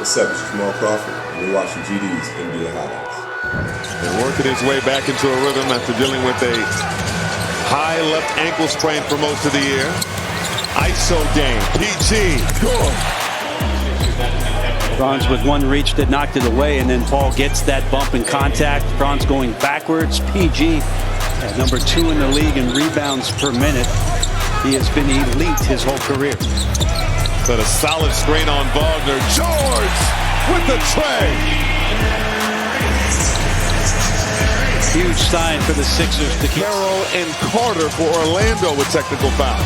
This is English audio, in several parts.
What's up, it's Jamal Crawford, and you're watching GD's NBA highlights. And working his way back into a rhythm after dealing with a high left ankle sprain for most of the year. ISO game, PG, good. Franz with one reach that knocked it away, and then Paul gets that bump in contact. Franz going backwards. PG at number 2 in the league in rebounds per minute. He has been elite his whole career. But a solid screen on Wagner. George with the tray. Huge sign for the Sixers to keep. Carroll and Carter for Orlando with technical foul.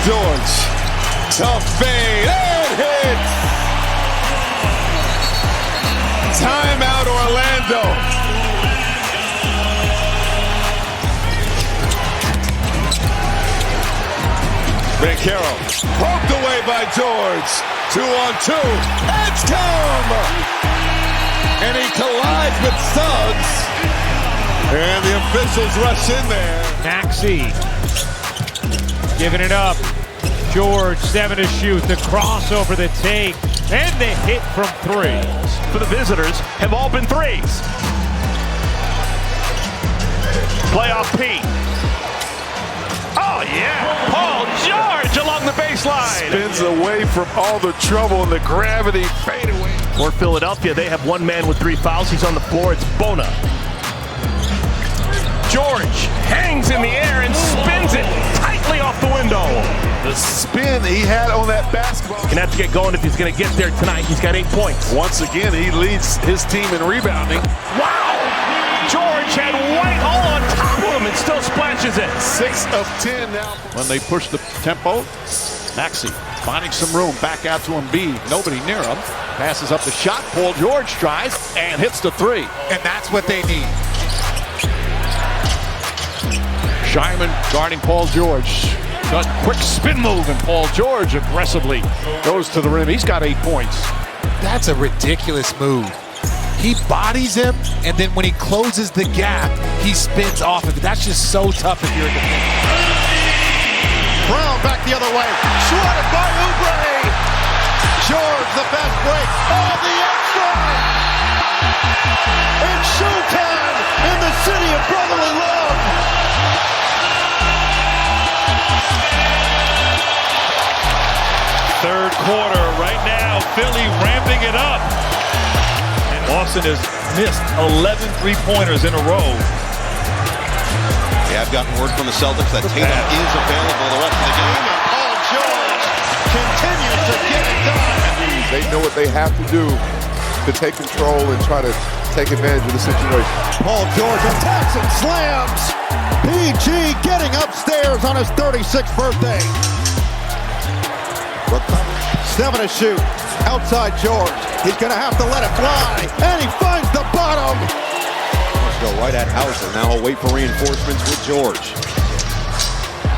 George, tough fade and hits. Timeout Orlando. Carroll poked away by George. 2-on-2. It's come! And he collides with Suggs. And the officials rush in there. Maxey giving it up. George, 7 to shoot. The crossover, the take, and the hit from 3. For the visitors have all been threes. Playoff P. Oh, yeah. Paul George along the baseline. Spins away from all the trouble and the gravity. Fade away. For Philadelphia, they have one man with 3 fouls. He's on the floor. It's Bona. George hangs in the air and spins it tightly off the window. The spin he had on that basketball. Gonna have to get going if he's gonna get there tonight. He's got 8 points. Once again, he leads his team in rebounding. Wow! George had Whitehall on top of him and still splashes it. 6 of 10 now. When they push the tempo, Maxey finding some room, back out to Embiid. Nobody near him. Passes up the shot. Paul George tries and hits the 3. And that's what they need. Scheinman guarding Paul George. Does a quick spin move, and Paul George aggressively goes to the rim. He's got 8 points. That's a ridiculous move. He bodies him, and then when he closes the gap, he spins off of it. That's just so tough if you're a defender. Brown back the other way. Swatted by Oubre. George, the fast break. Oh, the extra! It's showtime in the city of brotherly love. Third quarter right now. Philly ramping it up. Austin has missed 11 three-pointers in a row. Yeah, I've gotten word from the Celtics that Tatum is available the rest of the game. And Paul George continues to get it done. They know what they have to do to take control and try to take advantage of the situation. Paul George attacks and slams. PG getting upstairs on his 36th birthday. 7 to shoot. Outside George. He's going to have to let it fly. And he finds the bottom. Let's go right at Hauser. Now he'll wait for reinforcements with George.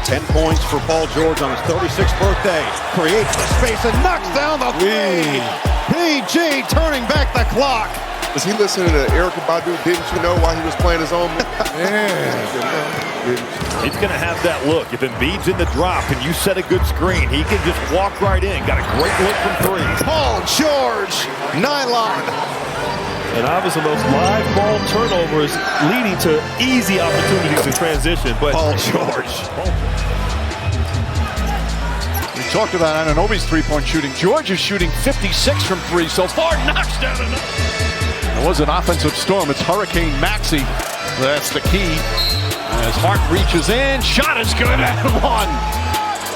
10 points for Paul George on his 36th birthday. Creates the space and knocks down the 3. PG turning back the clock. Was he listening to Erykah Badu, Didn't You Know, while he was playing his own? He's going to have that look. If Embiid's in the drop and you set a good screen, he can just walk right in. Got a great look from 3. Paul George, nylon. And obviously those live ball turnovers leading to easy opportunities in transition. But Paul George. We talked about Anunoby's 3-point shooting. George is shooting 56 from 3 so far. Knocks down another. It was an offensive storm. It's Hurricane Maxey. That's the key. As Hart reaches in, shot is good and 1.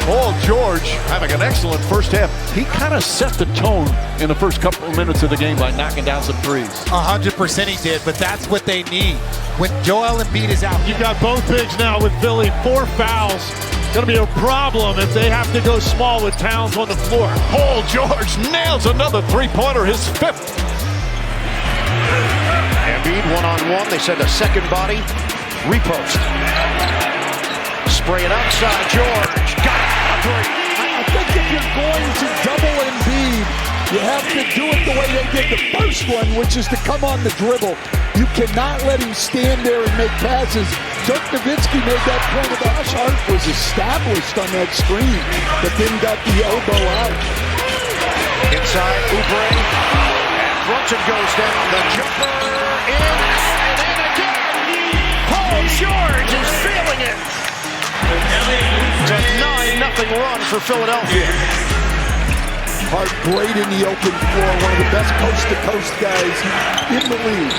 Paul George having an excellent first half. He kind of set the tone in the first couple of minutes of the game by knocking down some threes. 100% he did, but that's what they need. When Joel Embiid is out. You've got both bigs now with Philly. 4 fouls. Going to be a problem if they have to go small with Towns on the floor. Paul George nails another 3-pointer, his 5th. Embiid one-on-one. They send a second body. Repost. Spray it outside. George got it. I think if you're going to double Embiid, you have to do it the way they did the first one, which is to come on the dribble. You cannot let him stand there and make passes. Dirk Nowitzki made that point about Hart was established on that screen, but then got the elbow out. Johnson goes down. The jumper in and in again. Paul George is feeling it. It's a 9-0 run for Philadelphia. Hart great in the open floor, one of the best coast-to-coast guys in the league.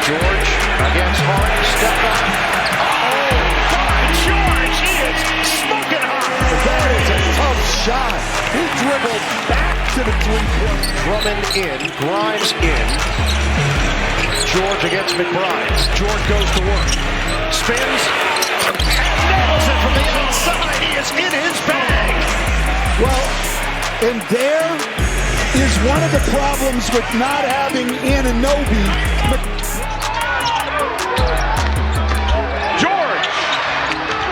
George against Hart, step back. Oh, by George, he is smoking hot. That is a tough shot. He dribbled back to the three-point. Drummond in, Grimes in. George against McBride. George goes to work. Spins. Nails it from the outside. He is in his bag. Well, and there is one of the problems with not having Anunoby. George!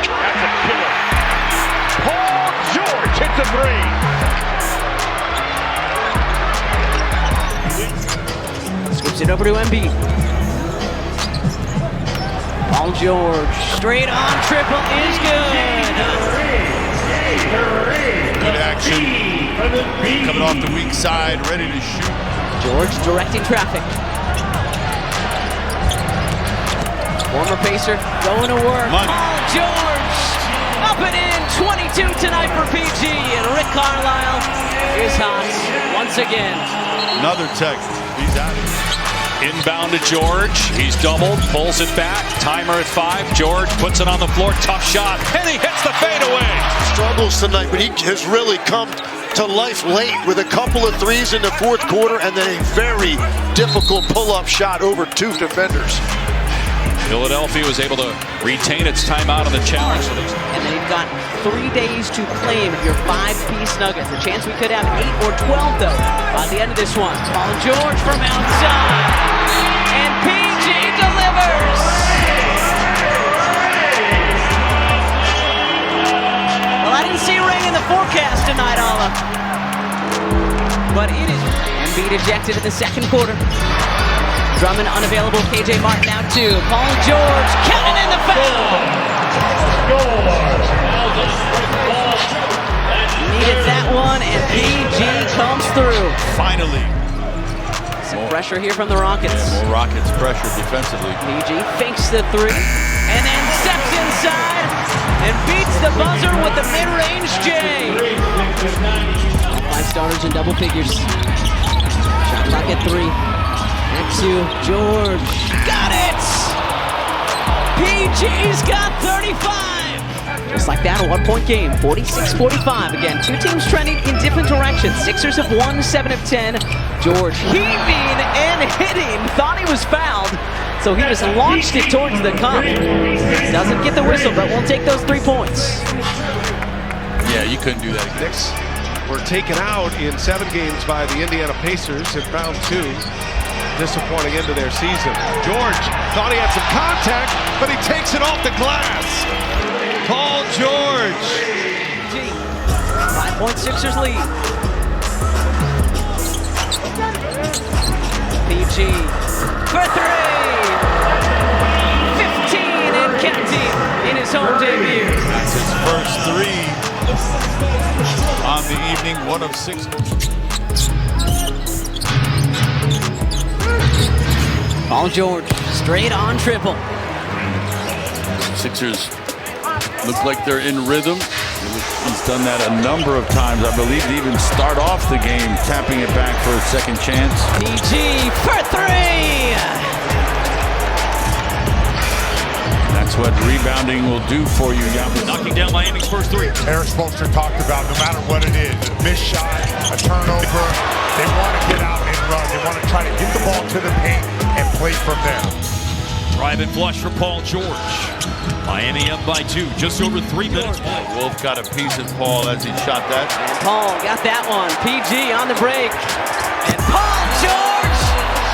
That's a killer. Paul George hits a three. Slips it over to Embiid. Paul George, straight on triple is good. Good action. Coming off the weak side, ready to shoot. George directing traffic. Former Pacer going to work. Paul George up and in. 22 tonight for PG. And Rick Carlisle is hot once again. Another tech. He's out. Inbound to George. He's doubled, pulls it back. Timer at 5. George puts it on the floor. Tough shot. And he hits the fadeaway. Struggles tonight, but he has really come to life late with a couple of threes in the fourth quarter and then a very difficult pull-up shot over 2 defenders. Philadelphia was able to retain its timeout on the challenge. And they've got 3 days to claim your 5-piece nuggets. The chance we could have 8 or 12, though, by the end of this one. Paul George from outside. And PG delivers. Well, I didn't see rain in the forecast tonight, Alla. But it is. Embiid ejected in the second quarter. Drummond unavailable. KJ Martin out too. Paul George counting in the foul. Needed that one, and PG comes through. Finally. Some pressure here from the Rockets. Yeah, more Rockets pressure defensively. PG fakes the three, and then steps inside and beats the buzzer with the mid-range J. 5 starters in double figures. Shot clock at 3. Back to George. Got it! PG's got 35! Just like that, a 1-point game. 46-45. Again, 2 teams trending in different directions. Sixers have won 7 of 10. George heaving and hitting. Thought he was fouled, so he just launched it towards the cup. Doesn't get the whistle, but we'll take those 3 points. Yeah, you couldn't do that again. Knicks were taken out in 7 games by the Indiana Pacers in round 2. Disappointing end of their season. George thought he had some contact, but he takes it off the glass. Paul George. 5-point Sixers lead. PG for 3. 15 and counting in his home debut. That's his first 3 on the evening, 1 of 6. Paul George, straight on triple. Sixers look like they're in rhythm. He's done that a number of times. I believe to even start off the game, tapping it back for a second chance. PG for 3. That's what rebounding will do for you. Knocking down Miami's first 3. Eric Spoelstra talked about no matter what it is, a missed shot, a turnover, they want to get out and run. They want to try to get the ball to the paint and play from there. Driving flush for Paul George. Miami up by 2, just over 3 minutes. Wolf got a piece of Paul as he shot that. Paul got that one. PG on the break. And Paul George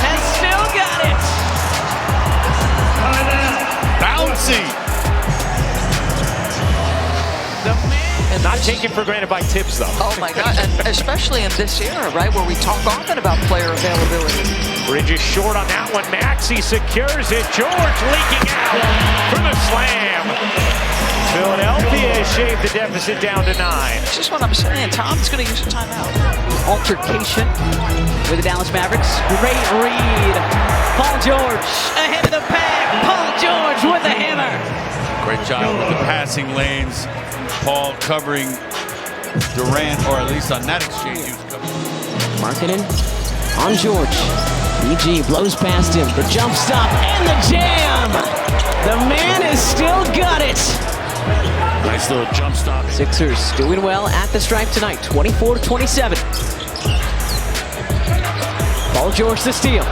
has still got it. Bouncy. Not taken for granted by Tibbs, though. Oh, my God. And especially in this era, right, where we talk often about player availability. Bridges short on that one. Maxey secures it. George leaking out for the slam. Philadelphia shaved the deficit down to 9. It's just what I'm saying. Tom's going to use a timeout. Altercation with the Dallas Mavericks. Great read. Paul George ahead of the pack. Paul George with the hammer. Great job with the passing lanes. Paul covering Durant, or at least on that exchange, he was covering. Markkanen on George. PG blows past him. The jump stop and the jam. The man has still got it. Nice little jump stop. Sixers doing well at the stripe tonight. 24-27. Paul George the steal.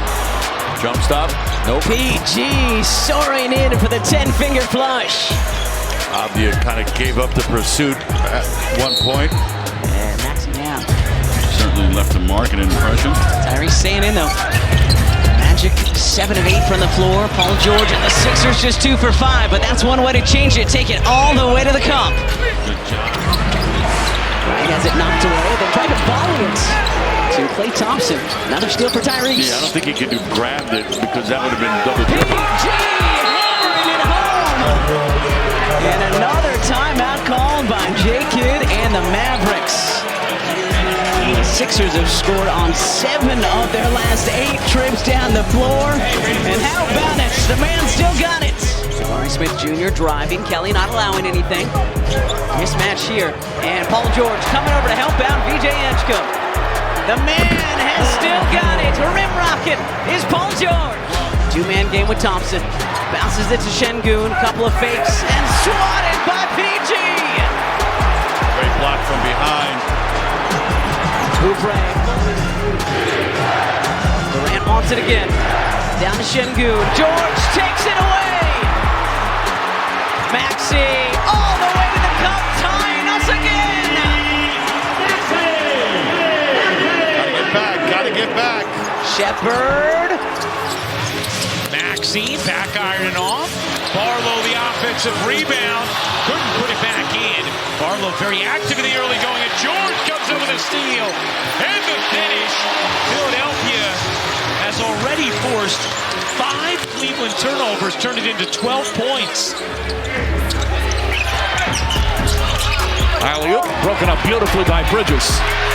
Jump stop. Nope. PG soaring in for the 10-finger flush. Avdia kind of gave up the pursuit at one point. And Maxey now. Certainly left a mark and impression. Tyrese staying in though. Magic 7 of 8 from the floor. Paul George and the Sixers just 2 for 5, but that's one way to change it. Take it all the way to the cup. Good job. Right has it knocked away. They tried to volley it to Klay Thompson. Another steal for Tyrese. Yeah, I don't think he could have grabbed it because that would have been double triple. PG hammering it home. And another timeout called by J. Kidd and the Mavericks. The Sixers have scored on 7 of their last 8 trips down the floor. And how about it? The man still got it. Jabari Smith Jr. driving. Kelly not allowing anything. Mismatch here. And Paul George coming over to help out VJ Edgecombe. The man has still got it. Rim rocket is Paul George. 2-man game with Thompson. Bounces it to Şengün. Couple of fakes. And swatted by PG. Great block from behind. Oubre. Durant wants it again. Down to Şengün. George takes it away. Maxey all the way to the cup, tying us again. Gotta get back. Shepherd. Maxey back ironing off. Barlow the offensive rebound. Couldn't put it back in. Barlow very active in the early going, and George comes in with a steal. And the finish. Philadelphia has already forced 5 Cleveland turnovers, turned it into 12 points. Alley-oop broken up beautifully by Bridges.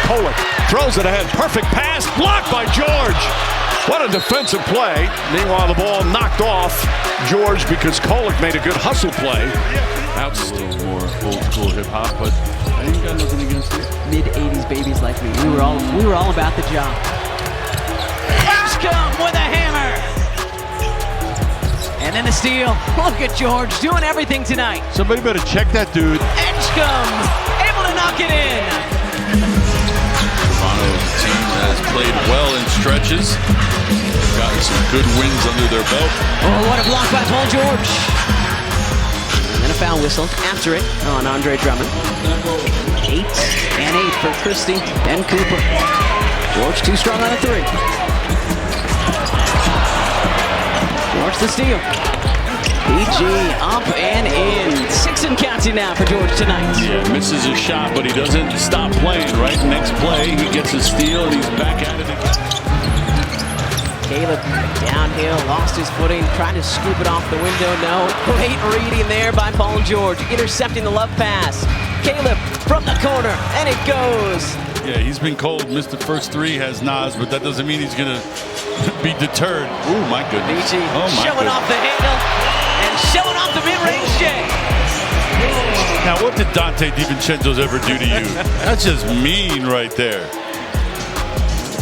Kolek throws it ahead. Perfect pass blocked by George. What a defensive play. Meanwhile, the ball knocked off George because Kolek made a good hustle play. That's a little more old school hip hop, but I ain't got nothing against it. Mid-80s babies like me. We were all about the job. Edgecombe with a hammer. And then the steal. Look at George doing everything tonight. Somebody better check that dude. Edgecombe able to knock it in. Toronto's team has played well in stretches. Gotten some good wins under their belt. Oh, what a block by Paul George. And then a foul whistle after it on Andre Drummond. 8 and 8 for Christie and Cooper. George too strong on a 3. George the steal. PG up and in. 6 and counting now for George tonight. Yeah, misses a shot, but he doesn't stop playing, right? Next play, he gets a steal, and he's back at it again. Caleb downhill, lost his footing, tried to scoop it off the window. No, great reading there by Paul George, intercepting the love pass. Caleb from the corner, and it goes. Yeah, he's been cold. Missed the first 3, has Nas, but that doesn't mean he's going to be deterred. Oh, my goodness. PG showing off the handle and showing off the mid-range J. Now, what did Dante DiVincenzo's ever do to you? That's just mean right there.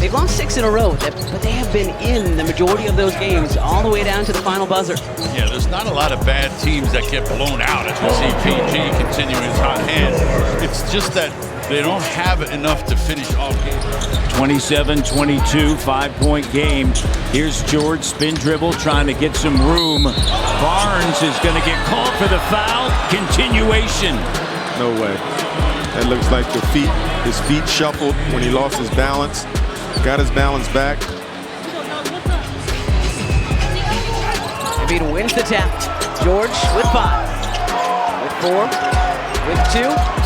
They've lost 6 in a row, but they have been in the majority of those games all the way down to the final buzzer. Yeah, there's not a lot of bad teams that get blown out as we see PG continuing his hot hand. It's just that they don't have enough to finish off games. 27-22, 5-point game. Here's George, spin dribble, trying to get some room. Barnes is going to get called for the foul. Continuation. No way. That looks like his feet shuffled when he lost his balance. Got his balance back. Embiid wins the tap. George with 5, with 4, with 2.